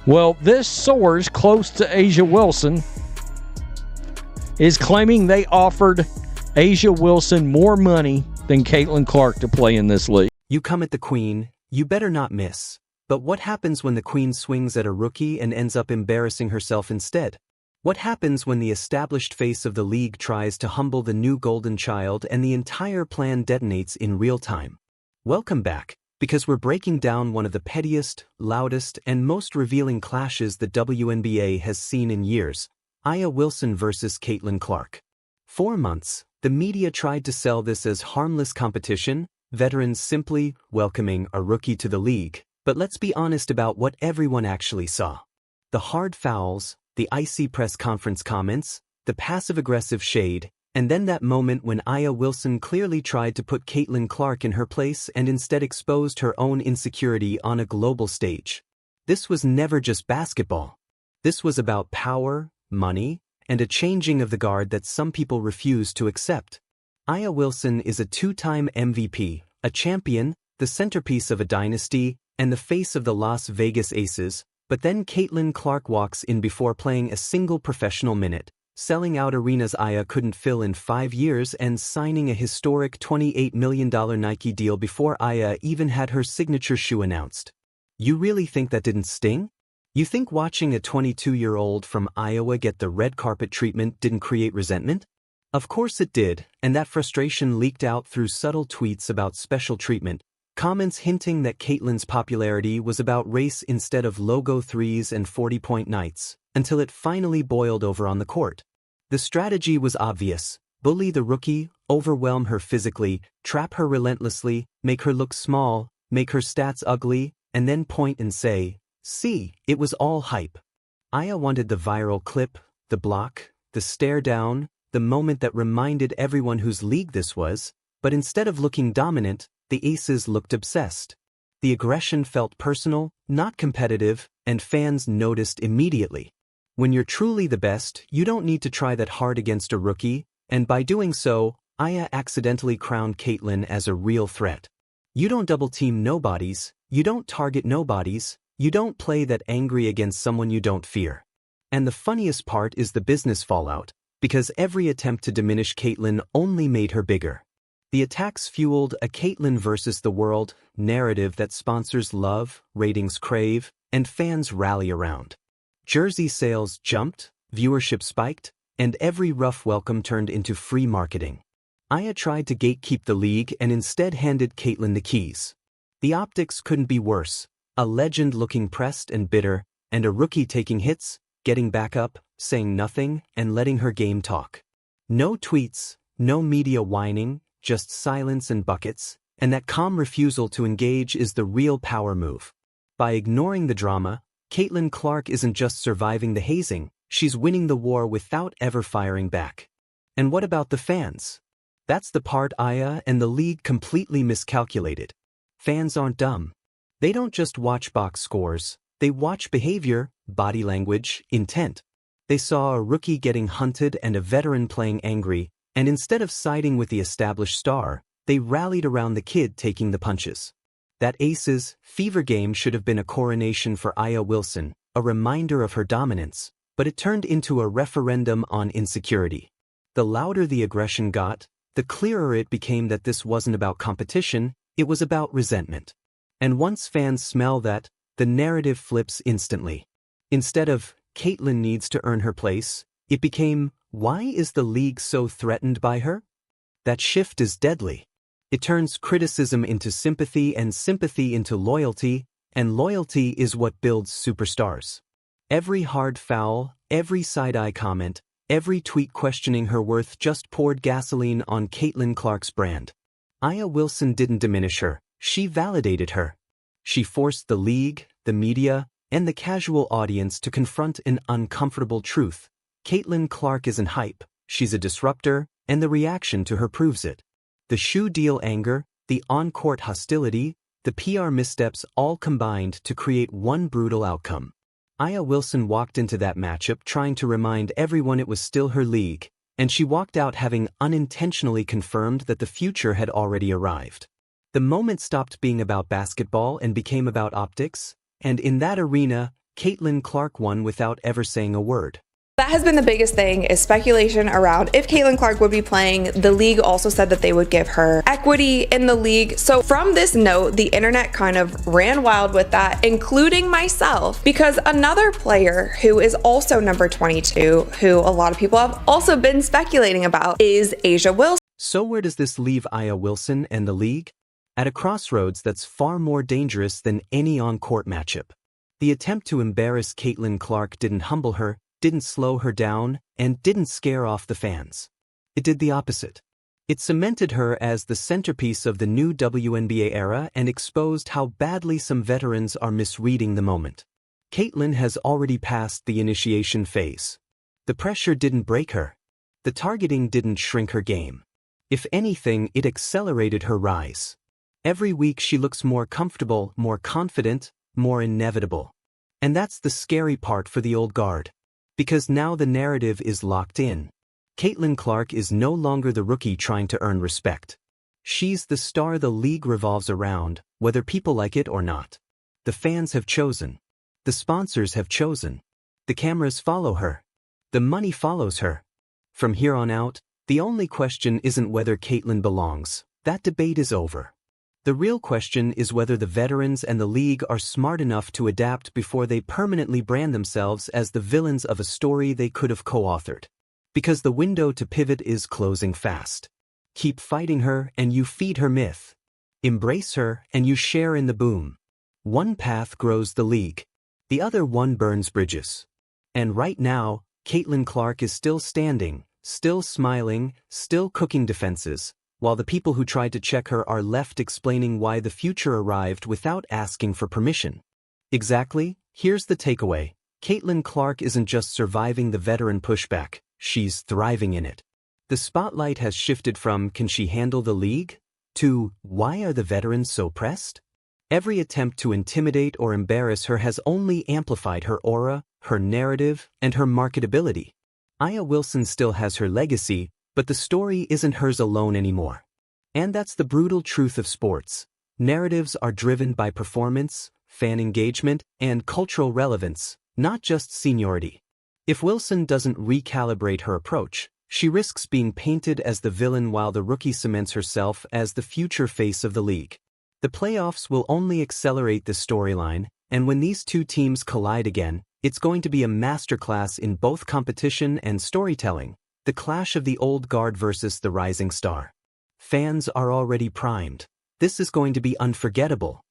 Well, this source close to A'ja Wilson is claiming they offered A'ja Wilson more money than Caitlin Clark to play in this league. You come at the queen, you better not miss. But what happens when the queen swings at a rookie and ends up embarrassing herself instead? What happens when the established face of the league tries to humble the new golden child and the entire plan detonates in real time? Welcome back, because we're breaking down one of the pettiest, loudest, and most revealing clashes the WNBA has seen in years, A'ja Wilson versus Caitlin Clark. For months, the media tried to sell this as harmless competition, veterans simply welcoming a rookie to the league. But let's be honest about what everyone actually saw. The hard fouls, the icy press conference comments, the passive-aggressive shade, and then that moment when A'ja Wilson clearly tried to put Caitlin Clark in her place and instead exposed her own insecurity on a global stage. This was never just basketball. This was about power, money, and a changing of the guard that some people refuse to accept. A'ja Wilson is a two-time MVP, a champion, the centerpiece of a dynasty, and the face of the Las Vegas Aces, but then Caitlin Clark walks in before playing a single professional minute, selling out arenas A'ja couldn't fill in 5 years and signing a historic $28 million Nike deal before A'ja even had her signature shoe announced. You really think that didn't sting? You think watching a 22-year-old from Iowa get the red carpet treatment didn't create resentment? Of course it did, and that frustration leaked out through subtle tweets about special treatment, comments hinting that Caitlin's popularity was about race instead of logo threes and 40-point nights, until it finally boiled over on the court. The strategy was obvious: bully the rookie, overwhelm her physically, trap her relentlessly, make her look small, make her stats ugly, and then point and say, "See, it was all hype." A'ja wanted the viral clip, the block, the stare down, the moment that reminded everyone whose league this was, but instead of looking dominant, the Aces looked obsessed. The aggression felt personal, not competitive, and fans noticed immediately. When you're truly the best, you don't need to try that hard against a rookie, and by doing so, A'ja accidentally crowned Caitlin as a real threat. You don't double-team nobodies, you don't target nobodies, you don't play that angry against someone you don't fear. And the funniest part is the business fallout, because every attempt to diminish Caitlin only made her bigger. The attacks fueled a Caitlin versus the world narrative that sponsors love, ratings crave, and fans rally around. Jersey sales jumped, viewership spiked, and every rough welcome turned into free marketing. A'ja tried to gatekeep the league and instead handed Caitlin the keys. The optics couldn't be worse: a legend looking pressed and bitter, and a rookie taking hits, getting back up, saying nothing, and letting her game talk. No tweets, no media whining, just silence and buckets, and that calm refusal to engage is the real power move. By ignoring the drama, Caitlin Clark isn't just surviving the hazing, she's winning the war without ever firing back. And what about the fans? That's the part A'ja and the league completely miscalculated. Fans aren't dumb. They don't just watch box scores, they watch behavior, body language, intent. They saw a rookie getting hunted and a veteran playing angry, and instead of siding with the established star, they rallied around the kid taking the punches. That Aces fever game should have been a coronation for A'ja Wilson, a reminder of her dominance, but it turned into a referendum on insecurity. The louder the aggression got, the clearer it became that this wasn't about competition, it was about resentment. And once fans smell that, the narrative flips instantly. Instead of, Caitlin needs to earn her place, it became, why is the league so threatened by her? That shift is deadly. It turns criticism into sympathy and sympathy into loyalty, and loyalty is what builds superstars. Every hard foul, every side-eye comment, every tweet questioning her worth just poured gasoline on Caitlin Clark's brand. A'ja Wilson didn't diminish her, she validated her. She forced the league, the media, and the casual audience to confront an uncomfortable truth. Caitlin Clark isn't hype, she's a disruptor, and the reaction to her proves it. The shoe deal anger, the on-court hostility, the PR missteps all combined to create one brutal outcome. A'ja Wilson walked into that matchup trying to remind everyone it was still her league, and she walked out having unintentionally confirmed that the future had already arrived. The moment stopped being about basketball and became about optics, and in that arena, Caitlin Clark won without ever saying a word. That has been the biggest thing, is speculation around if Caitlin Clark would be playing. The league also said that they would give her equity in the league. So from this note, the internet kind of ran wild with that, including myself, because another player who is also number 22, who a lot of people have also been speculating about, is A'ja Wilson. So where does this leave A'ja Wilson and the league? At a crossroads that's far more dangerous than any on-court matchup. The attempt to embarrass Caitlin Clark didn't humble her, didn't slow her down, and didn't scare off the fans. It did the opposite. It cemented her as the centerpiece of the new WNBA era and exposed how badly some veterans are misreading the moment. Caitlin has already passed the initiation phase. The pressure didn't break her. The targeting didn't shrink her game. If anything, it accelerated her rise. Every week she looks more comfortable, more confident, more inevitable. And that's the scary part for the old guard. Because now the narrative is locked in. Caitlin Clark is no longer the rookie trying to earn respect. She's the star the league revolves around, whether people like it or not. The fans have chosen. The sponsors have chosen. The cameras follow her. The money follows her. From here on out, the only question isn't whether Caitlin belongs. That debate is over. The real question is whether the veterans and the league are smart enough to adapt before they permanently brand themselves as the villains of a story they could have co-authored. Because the window to pivot is closing fast. Keep fighting her and you feed her myth. Embrace her and you share in the boom. One path grows the league. The other one burns bridges. And right now, Caitlin Clark is still standing, still smiling, still cooking defenses, while the people who tried to check her are left explaining why the future arrived without asking for permission. Exactly, here's the takeaway. Caitlin Clark isn't just surviving the veteran pushback, she's thriving in it. The spotlight has shifted from "can she handle the league?" to "why are the veterans so pressed?" Every attempt to intimidate or embarrass her has only amplified her aura, her narrative, and her marketability. A'ja Wilson still has her legacy, but the story isn't hers alone anymore. And that's the brutal truth of sports. Narratives are driven by performance, fan engagement, and cultural relevance, not just seniority. If Wilson doesn't recalibrate her approach, she risks being painted as the villain while the rookie cements herself as the future face of the league. The playoffs will only accelerate this storyline, and when these two teams collide again, it's going to be a masterclass in both competition and storytelling. The clash of the old guard versus the rising star. Fans are already primed. This is going to be unforgettable.